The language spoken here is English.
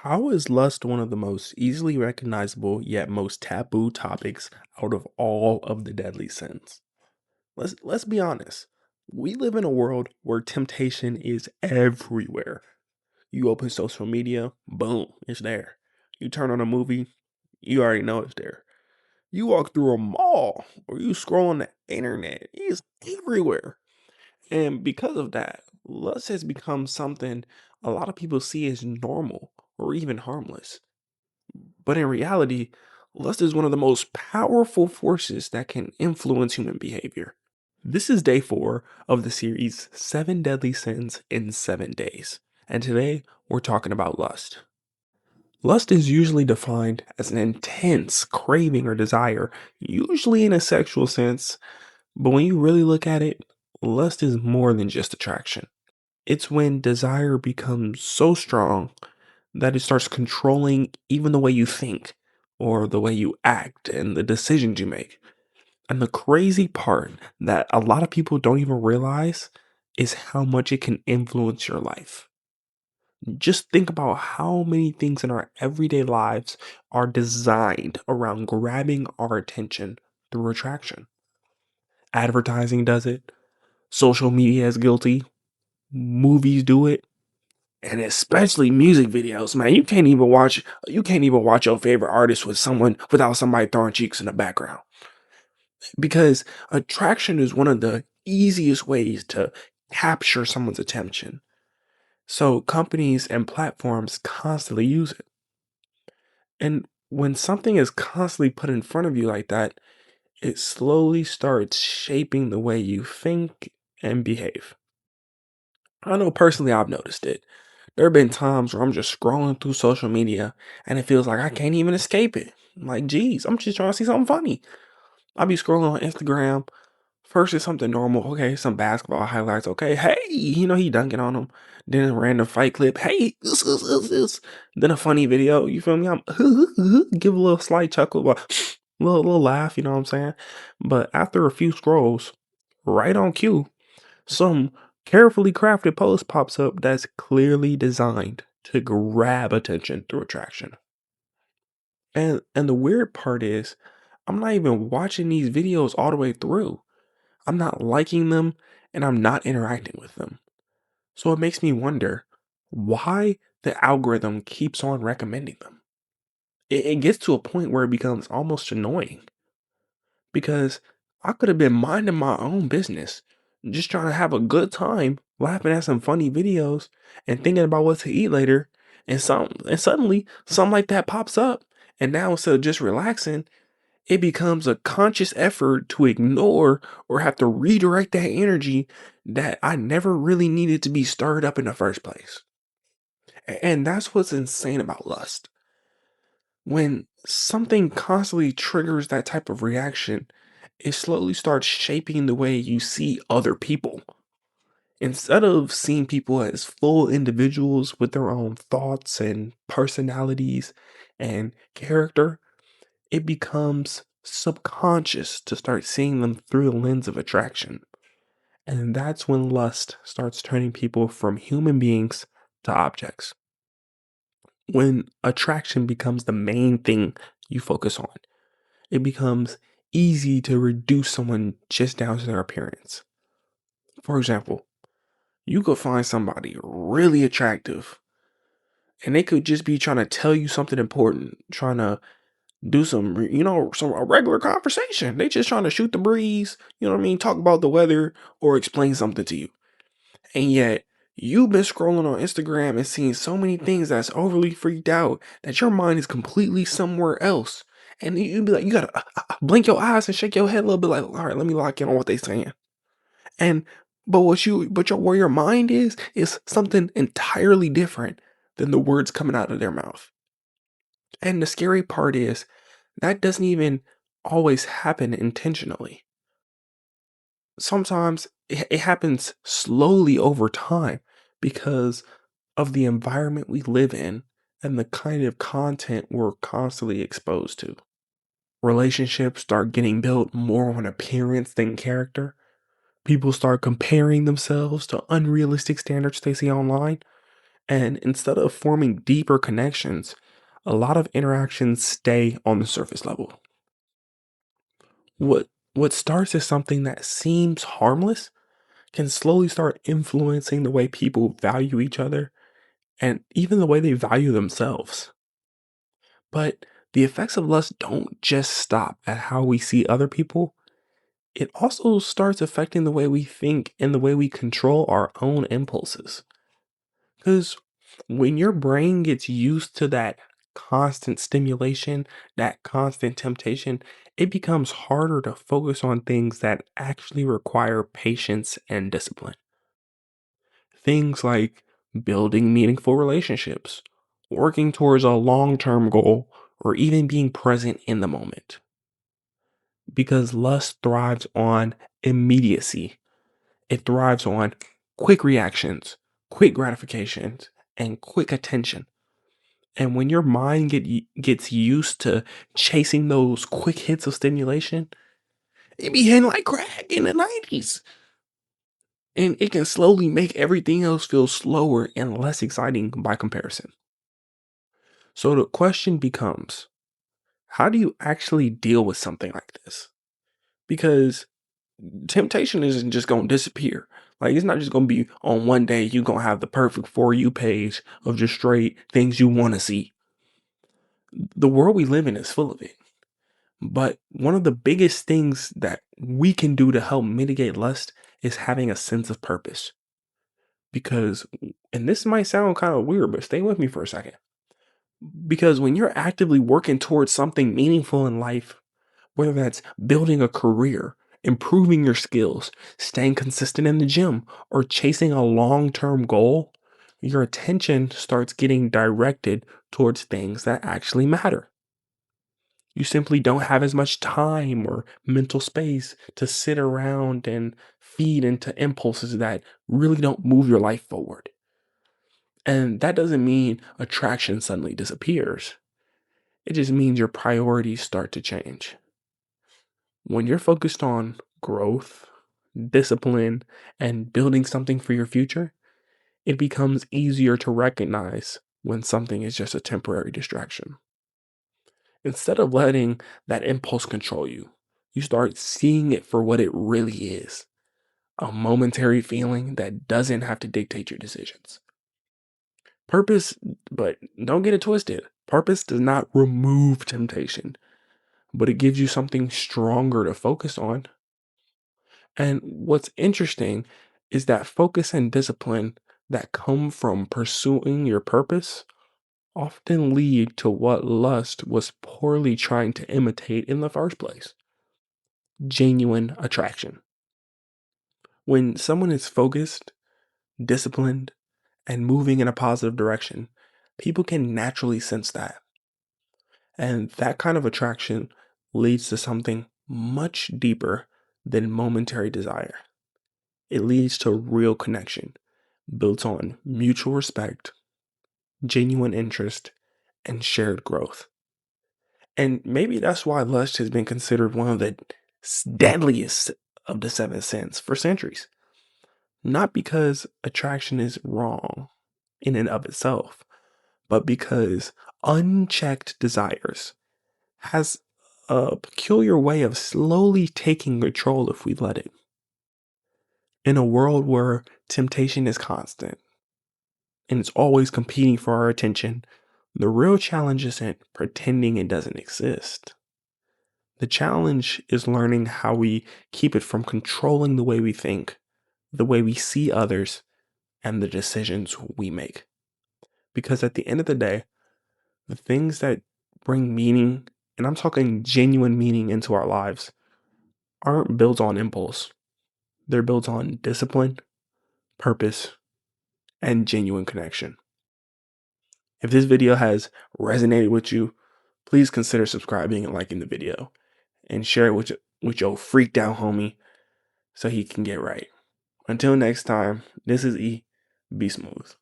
How is lust one of the most easily recognizable yet most taboo topics out of all of the deadly sins? Let's be honest. We live in a world where temptation is everywhere. You open social media, boom, it's there. You turn on a movie, you already know it's there. You walk through a mall or you scroll on the internet, it's everywhere. And because of that, lust has become something a lot of people see as normal or even harmless. But in reality, lust is one of the most powerful forces that can influence human behavior. This is day 4 of the series 7 Deadly Sins in 7 Days. And today we're talking about lust. Lust is usually defined as an intense craving or desire, usually in a sexual sense, but when you really look at it, lust is more than just attraction. It's when desire becomes so strong that it starts controlling even the way you think or the way you act and the decisions you make. And the crazy part that a lot of people don't even realize is how much it can influence your life. Just think about how many things in our everyday lives are designed around grabbing our attention through attraction. Advertising does it, social media is guilty, movies do it, and especially music videos, man. You can't even watch your favorite artist with someone without somebody throwing cheeks in the background. Because attraction is one of the easiest ways to capture someone's attention. So companies and platforms constantly use it. And when something is constantly put in front of you like that, it slowly starts shaping the way you think and behave. I know personally I've noticed it. There have been times where I'm just scrolling through social media and it feels like I can't even escape it. I'm like, geez, I'm just trying to see something funny. I'll be scrolling on Instagram. First it's something normal. Okay, some basketball highlights. Okay, hey, he dunking on him. Then a random fight clip. Hey, this. Then a funny video. You feel me? I'm give a little slight chuckle, but little laugh. You know what I'm saying? But after a few scrolls, right on cue, some carefully crafted post pops up that's clearly designed to grab attention through attraction. And the weird part is, I'm not even watching these videos all the way through. I'm not liking them and I'm not interacting with them. So it makes me wonder why the algorithm keeps on recommending them. It gets to a point where it becomes almost annoying because I could have been minding my own business, just trying to have a good time, laughing at some funny videos and thinking about what to eat later. And suddenly something like that pops up. And now instead of just relaxing, it becomes a conscious effort to ignore or have to redirect that energy that I never really needed to be stirred up in the first place. And that's what's insane about lust. When something constantly triggers that type of reaction, it slowly starts shaping the way you see other people. Instead of seeing people as full individuals with their own thoughts and personalities and character, it becomes subconscious to start seeing them through the lens of attraction. And that's when lust starts turning people from human beings to objects. When attraction becomes the main thing you focus on, it becomes easy to reduce someone just down to their appearance. For example, you could find somebody really attractive and they could just be trying to tell you something important, trying to do some a regular conversation. They just trying to shoot the breeze, you know what I mean? Talk about the weather or explain something to you. And yet, you've been scrolling on Instagram and seeing so many things that's overly freaked out that your mind is completely somewhere else. And you be like, you gotta blink your eyes and shake your head a little bit, like, all right, let me lock in on what they saying. And where your mind is something entirely different than the words coming out of their mouth. And the scary part is that doesn't even always happen intentionally. Sometimes it happens slowly over time because of the environment we live in and the kind of content we're constantly exposed to. Relationships start getting built more on appearance than character. People start comparing themselves to unrealistic standards they see online. And instead of forming deeper connections, a lot of interactions stay on the surface level. What starts as something that seems harmless can slowly start influencing the way people value each other and even the way they value themselves. But the effects of lust don't just stop at how we see other people. It also starts affecting the way we think and the way we control our own impulses. Because when your brain gets used to that constant stimulation, that constant temptation, it becomes harder to focus on things that actually require patience and discipline. Things like building meaningful relationships, working towards a long term goal, or even being present in the moment. Because lust thrives on immediacy, it thrives on quick reactions, quick gratifications, and quick attention. And when your mind gets used to chasing those quick hits of stimulation, it be hitting like crack in the 90s. And it can slowly make everything else feel slower and less exciting by comparison. So the question becomes, how do you actually deal with something like this? Because temptation isn't just going to disappear. Like, it's not just going to be on one day you're going to have the perfect For You page of just straight things you want to see. The world we live in is full of it. But one of the biggest things that we can do to help mitigate lust is having a sense of purpose. Because, and this might sound kind of weird, but stay with me for a second. Because when you're actively working towards something meaningful in life, whether that's building a career, improving your skills, staying consistent in the gym, or chasing a long term goal, your attention starts getting directed towards things that actually matter. You simply don't have as much time or mental space to sit around and feed into impulses that really don't move your life forward. And that doesn't mean attraction suddenly disappears. It just means your priorities start to change. When you're focused on growth, discipline, and building something for your future, it becomes easier to recognize when something is just a temporary distraction. Instead of letting that impulse control you, you start seeing it for what it really is, a momentary feeling that doesn't have to dictate your decisions. Purpose, but don't get it twisted. Purpose does not remove temptation, but it gives you something stronger to focus on. And what's interesting is that focus and discipline that come from pursuing your purpose often lead to what lust was poorly trying to imitate in the first place: genuine attraction. When someone is focused, disciplined, and moving in a positive direction, people can naturally sense that. And that kind of attraction leads to something much deeper than momentary desire. It leads to real connection built on mutual respect, genuine interest, and shared growth. And maybe that's why lust has been considered one of the deadliest of the seven sins for centuries. Not because attraction is wrong in and of itself, but because unchecked desires has a peculiar way of slowly taking control if we let it. In a world where temptation is constant and it's always competing for our attention, the real challenge isn't pretending it doesn't exist. The challenge is learning how we keep it from controlling the way we think, the way we see others, and the decisions we make. Because at the end of the day, the things that bring meaning, and I'm talking genuine meaning into our lives, aren't built on impulse. They're built on discipline, purpose, and genuine connection. If this video has resonated with you, please consider subscribing and liking the video and share it with your freaked out homie so he can get right. Until next time, this is E. Be smooth.